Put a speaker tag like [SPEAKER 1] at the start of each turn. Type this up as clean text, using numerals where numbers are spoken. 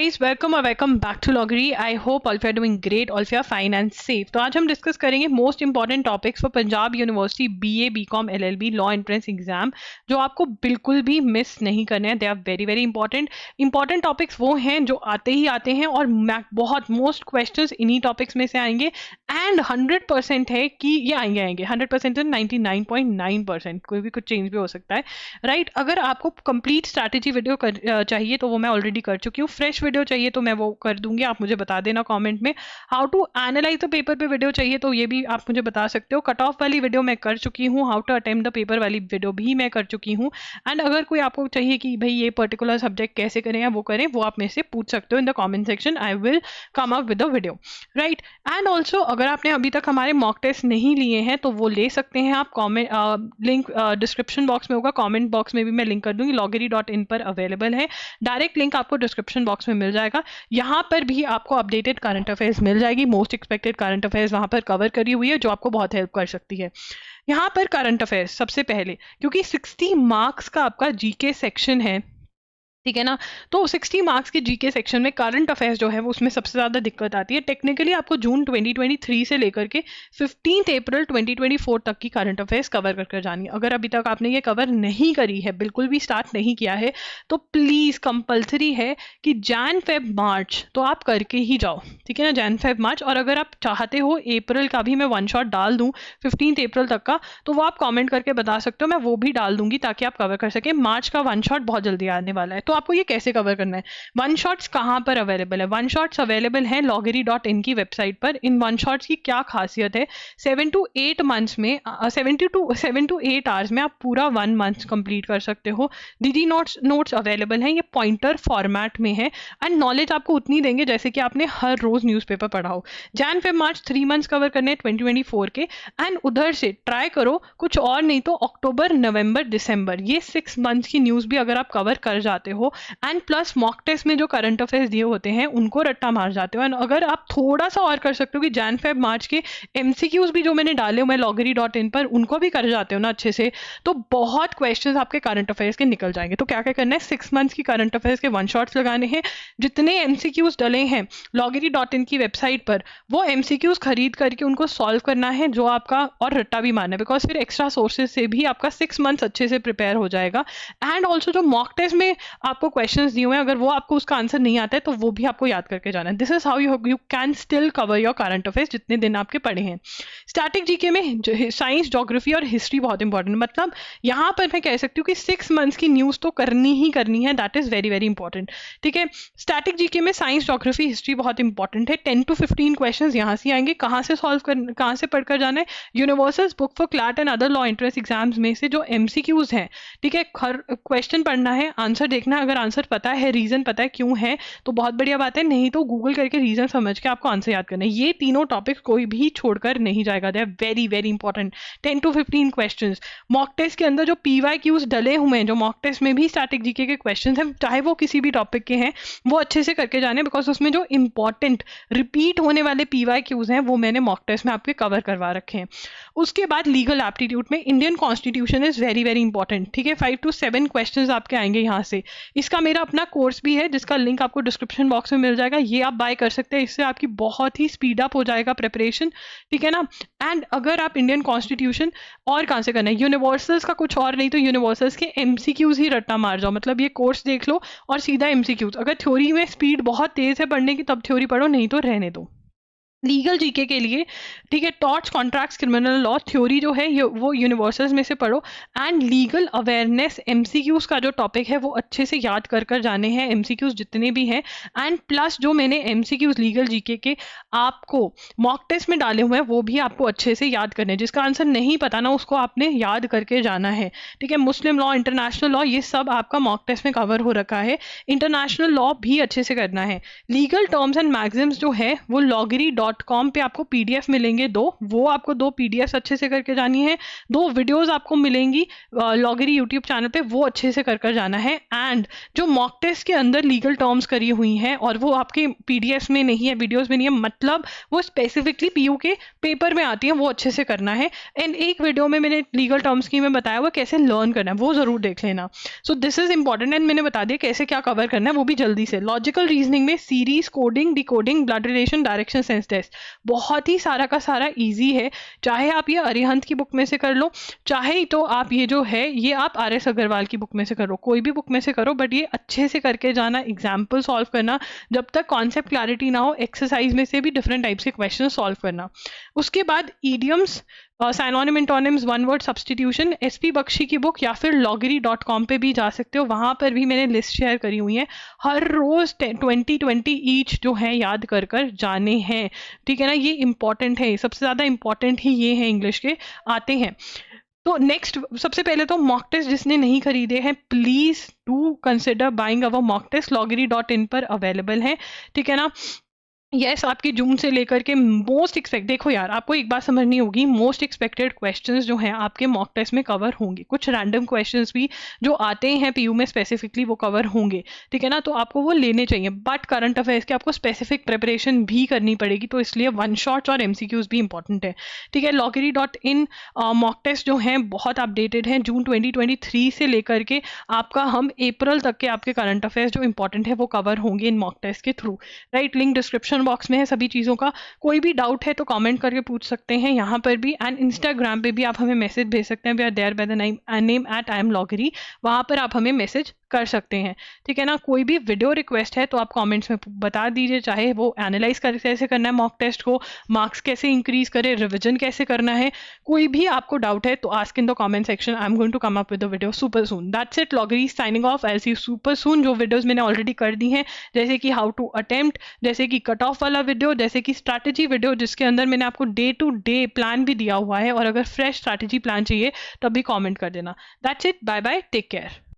[SPEAKER 1] guys, welcome or welcome back to Loggery. I hope all of you are doing great, all of you are fine and safe. तो आज हम discuss करेंगे most important topics for Punjab university BA BCom LLB law entrance exam, जो आपको बिल्कुल भी miss नहीं करने हैं. They are very very important topics वो हैं जो आते ही आते हैं और बहुत मोस्ट क्वेश्चंस इन्हीं टॉपिक्स में से आएंगे एंड 100% है कि ये आएंगे 100% 99.9%. कोई भी कुछ चेंज भी हो सकता है, राइट? अगर आपको कंप्लीट स्ट्रैटेजी वीडियो चाहिए तो वो मैं ऑलरेडी कर चुकी हूँ. फ्रेश वीडियो चाहिए तो मैं वो कर दूंगी, आप मुझे बता देना कमेंट में. How to analyse the paper पे वीडियो चाहिए तो ये भी आप मुझे बता सकते हो. कट ऑफ वाली वीडियो मैं कर चुकी हूँ, how to attempt the paper वाली वीडियो भी मैं कर चुकी हूँ. एंड अगर कोई आपको चाहिए कि भाई ये पर्टिकुलर सब्जेक्ट कैसे करें या वो करें, वो आप मेरे से पूछ सकते हो in the comment section. I will come up with the video, right? And also अगर आपने अभी तक हमारे मॉक टेस्ट नहीं लिए हैं तो वो ले सकते हैं आप. कॉमेंट लिंक डिस्क्रिप्शन बॉक्स में होगा, कॉमेंट बॉक्स में भी मैं लिंक कर दूंगी. loggery.in पर अवेलेबल है. डायरेक्ट लिंक आपको डिस्क्रिप्शन बॉक्स में मिल जाएगा. यहाँ पर भी आपको अपडेटेड करंट अफेयर्स मिल जाएगी. मोस्ट एक्सपेक्टेड करंट अफेयर्स वहाँ पर कवर करी हुई है, जो आपको बहुत हेल्प कर सकती है. यहाँ पर करंट अफेयर्स सबसे पहले, क्योंकि 60 मार्क्स का आपका जीके सेक्शन है, ठीक है ना? तो 60 मार्क्स के जीके सेक्शन में करंट अफेयर्स जो है वो उसमें सबसे ज़्यादा दिक्कत आती है. टेक्निकली आपको जून 2023 से लेकर के 15 अप्रैल 2024 तक की करंट अफेयर्स कवर कर जानी है. अगर अभी तक आपने ये कवर नहीं करी है, बिल्कुल भी स्टार्ट नहीं किया है, तो प्लीज़ कंपल्सरी है कि जैन फेब मार्च तो आप करके ही जाओ, ठीक है ना? Jan Feb March. और अगर आप चाहते हो अप्रैल का भी मैं वन शॉट डाल दूँ 15 अप्रैल तक का, तो वो आप कॉमेंट करके बता सकते हो, मैं वो भी डाल दूंगी ताकि आप कवर कर सकें. मार्च का वन शॉट बहुत जल्दी आने वाला है. तो आपको ये कैसे कवर करना है? वन शॉट्स कहाँ पर अवेलेबल है? वन शॉट्स अवेलेबल है loggery.in की वेबसाइट पर. इन वन शॉट्स की क्या खासियत है? 7 to 8 मंथ्स में 7 to 8 आवर्स में आप पूरा 1 मंथ कंप्लीट कर सकते हो. डीडी नोट्स अवेलेबल हैं, ये पॉइंटर फॉर्मेट में है एंड नॉलेज आपको उतनी देंगे जैसे कि आपने हर रोज न्यूज़पेपर पढ़ा हो. Jan Feb March 3 months cover करने हैं 2024 के. एंड उधर से ट्राई करो कुछ और नहीं तो अक्टूबर नवंबर दिसंबर, ये 6 मंथ्स की न्यूज़ भी अगर आप कवर कर जाते हो एंड प्लस मॉक टेस्ट में जो करंट अफेयर्स दिए होते हैं उनको रट्टा मार जाते हो. एंड अगर आप थोड़ा सा और कर सकते हो कि जैन फेब मार्च के एमसीक्यूज भी जो मैंने डाले हुए loggery.in पर उनको भी कर जाते हो ना अच्छे से, तो बहुत क्वेश्चंस आपके करंट अफेयर्स के निकल जाएंगे. तो क्या क्या करना है? 6 मंथ्स की करंट अफेयर्स के वन शॉट्स लगाने हैं. जितने एमसीक्यूज डले हैं loggery.in की वेबसाइट पर, वो एमसीक्यूज खरीद करके उनको सॉल्व करना है जो आपका, और रट्टा भी मारना है, बिकॉज फिर एक्स्ट्रा सोर्सेज से भी आपका 6 मंथ्स अच्छे से प्रिपेयर हो जाएगा. एंड ऑल्सो जो मॉक टेस्ट में आपको क्वेश्चंस दिए हुए हैं, अगर वो आपको उसका आंसर नहीं आता है तो वो भी आपको याद करके जाना है. This is how you can still cover your current affairs जितने दिन आपके पढ़े हैं. स्टैटिक जीके में साइंस, ज्योग्राफी और हिस्ट्री बहुत इंपॉर्टेंट. मतलब यहाँ पर मैं कह सकती हूँ कि 6 मंथ्स की न्यूज़ तो करनी ही करनी है. That is very very important, ठीक है? स्टैटिक जीके में साइंस, ज्योग्राफी, हिस्ट्री बहुत इंपॉर्टेंट है. 10 to 15 क्वेश्चन यहाँ से आएंगे. कहाँ से कहाँ से पढ़कर जाना है? Universals book for CLAT and other law entrance exams में से जो एमसीक्यूज हैं, ठीक है, हर क्वेश्चन पढ़ना है, आंसर देखना है. अगर आंसर पता है, रीजन पता है क्यों है, तो बहुत बढ़िया बात है. नहीं तो गूगल करके रीजन समझ के आपको आंसर याद करना है. ये तीनों टॉपिक्स कोई भी छोड़कर नहीं जाएगा. They are very very important. 10 to 15 questions. Mock test के अंदर जो PYQs डले हुए हैं, जो मॉक टेस्ट में भी स्टैटिक जीके के क्वेश्चंस हैं, चाहे वो किसी भी टॉपिक के हैं, वो अच्छे से करके जाने, बिकॉज उसमें जो इंपॉर्टेंट रिपीट होने वाले PYQs हैं वो मैंने मॉक टेस्ट में आपके कवर करवा रखे हैं. उसके बाद लीगल एप्टीट्यूड में Indian constitution is very very important, ठीक है? 5 to 7 क्वेश्चंस आपके आएंगे यहाँ से. इसका मेरा अपना कोर्स भी है जिसका लिंक आपको डिस्क्रिप्शन बॉक्स में मिल जाएगा. ये आप बाय कर सकते हैं. इससे आपकी बहुत ही स्पीड अप हो जाएगा प्रिपरेशन, ठीक है ना? एंड अगर आप इंडियन कॉन्स्टिट्यूशन और कहाँ से करना है, यूनिवर्सल्स का कुछ और नहीं तो यूनिवर्सल्स के एमसीक्यूज ही रट्टा मार जाओ. मतलब ये कोर्स देख लो और सीधा एमसीक्यूज. अगर थ्योरी में स्पीड बहुत तेज है पढ़ने की तब थ्योरी पढ़ो, नहीं तो रहने दो. लीगल जीके के लिए, ठीक है, torts, contracts, criminal law theory जो है वो यूनिवर्सल्स में से पढ़ो. एंड लीगल अवेयरनेस एमसीक्यूज का जो टॉपिक है वो अच्छे से याद कर जाने हैं, एमसीक्यूज जितने भी हैं. एंड प्लस जो मैंने एमसीक्यूज लीगल जीके के आपको मॉक टेस्ट में डाले हुए हैं वो भी आपको अच्छे से याद करने हैं. जिसका आंसर नहीं पता ना, उसको आपने याद करके जाना है, ठीक है? मुस्लिम लॉ, इंटरनेशनल लॉ, ये सब आपका मॉक टेस्ट में कवर हो रखा है. इंटरनेशनल लॉ भी अच्छे से करना है. लीगल टर्म्स एंड मैक्सिम्स जो है वो loggery.in loggery.com पे आपको PDF मिलेंगे 2, वो आपको 2 PDFs अच्छे से करके जानी है। 2 वीडियोस आपको मिलेंगी लॉगरी यूट्यूब चैनल पे, वो अच्छे से कर जाना है। एंड जो मॉक टेस्ट के अंदर लीगल टर्म्स करी हुई हैं और वो आपके PDFs में नहीं है, वीडियोस में नहीं है, मतलब वो स्पेसिफिकली PU के पेपर में आती है, वो अच्छे से करना है। एंड एक वीडियो में मैंने लीगल टर्म्स की मैं बताया हुआ कैसे लर्न करना है, वो जरूर देख लेना। So this is important and मैंने बता दिया कैसे क्या कवर करना है, वो भी जल्दी से। लॉजिकल रीजनिंग में series, coding, decoding, blood relation, direction sense test, बहुत ही सारा का सारा ईजी है। चाहे आप ये अरिहंत की बुक में से कर लो, चाहे तो आप ये जो है ये आप RS अग्रवाल की बुक में से करो, कोई भी बुक में से करो, बट ये अच्छे से करके जाना, एग्जाम्पल सॉल्व करना, जब तक कॉन्सेप्ट क्लैरिटी ना हो, एक्सरसाइज में से भी डिफरेंट टाइप्स के क्वेश्चन सॉल्व करना। उसके बाद idioms, synonym, antonyms, one word substitution, SP Bakshi की बुक या फिर loggery.com पे भी जा सकते हो, वहाँ पर भी मैंने लिस्ट शेयर करी हुई है। हर रोज 20-20 ईच जो है याद कर जाने हैं, ठीक है ना। ये इंपॉर्टेंट है, सबसे ज़्यादा इंपॉर्टेंट ही ये है, इंग्लिश के आते हैं। तो नेक्स्ट, सबसे पहले तो मॉक टेस्ट जिसने नहीं खरीदे हैं, please do consider buying our mock test, loggery.in पर अवेलेबल है, ठीक है ना। यस, आपकी जून से लेकर के मोस्ट एक्सपेक्ट, देखो यार आपको एक बात समझनी होगी, मोस्ट एक्सपेक्टेड क्वेश्चंस जो हैं आपके मॉक टेस्ट में कवर होंगे, कुछ रैंडम क्वेश्चंस भी जो आते हैं PU में स्पेसिफिकली वो कवर होंगे, ठीक है ना। तो आपको वो लेने चाहिए, बट करंट अफेयर्स की आपको स्पेसिफिक प्रिपरेशन भी करनी पड़ेगी, तो इसलिए वन शॉट्स और MCQs भी इंपॉर्टेंट है, ठीक है। loggery.in मॉक टेस्ट जो हैं बहुत अपडेटेड हैं, जून 2023 से लेकर के आपका हम अप्रैल तक के आपके करंट अफेयर्स जो इंपॉर्टेंट है वो कवर होंगे इन मॉक टेस्ट के through, right. Link description box में है सभी चीज़ों का। कोई भी डाउट है तो कमेंट करके पूछ सकते हैं यहाँ पर भी, एंड इंस्टाग्राम पे भी आप हमें मैसेज भेज सकते हैं, we are there by the name @IamLoggery, वहाँ पर आप हमें मैसेज कर सकते हैं, ठीक है ना। कोई भी वीडियो रिक्वेस्ट है तो आप कमेंट्स में बता दीजिए, चाहे वो एनालाइज कैसे करना है मॉक टेस्ट को, मार्क्स कैसे इंक्रीज करें, रिविजन कैसे करना है, कोई भी आपको डाउट है तो ask in the comment section, I am going to come up with the video super soon. That's it, लॉगरी signing off, I see you super soon. जो वीडियोस मैंने ऑलरेडी कर दी हैं, जैसे कि हाउ टू अटेम्प्ट, जैसे कि कट ऑफ वाला वीडियो, जैसे कि स्ट्रैटेजी वीडियो जिसके अंदर मैंने आपको डे टू डे प्लान भी दिया हुआ है, और अगर फ्रेश स्ट्रैटेजी प्लान चाहिए तब भी कमेंट कर देना। That's it, bye bye, take care.